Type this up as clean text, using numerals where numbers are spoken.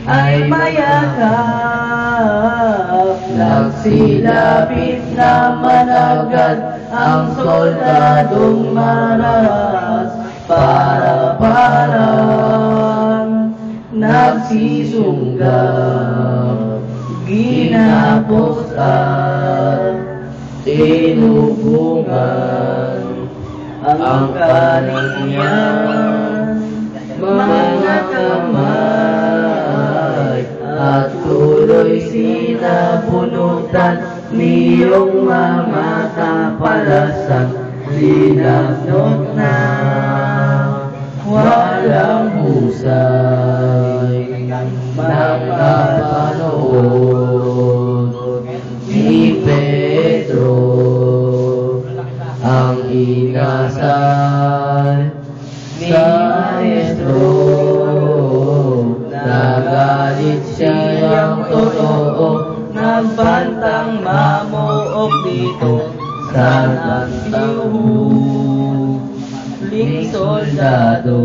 ay mayakap. Nagsilapit naman agad ang soldadong mararas, para parang nagsisunggab. Ginapos at tinubungan ang kaniyang mga kamay, at tuloy sinabunutan niyong mga kapalasan. Sinabnot na walang husay ng kapanood ni Pedro ang inasal sa maestro. Nagalit siyang totoo, nagbantang mamuok dito sa nagtihuling soldado.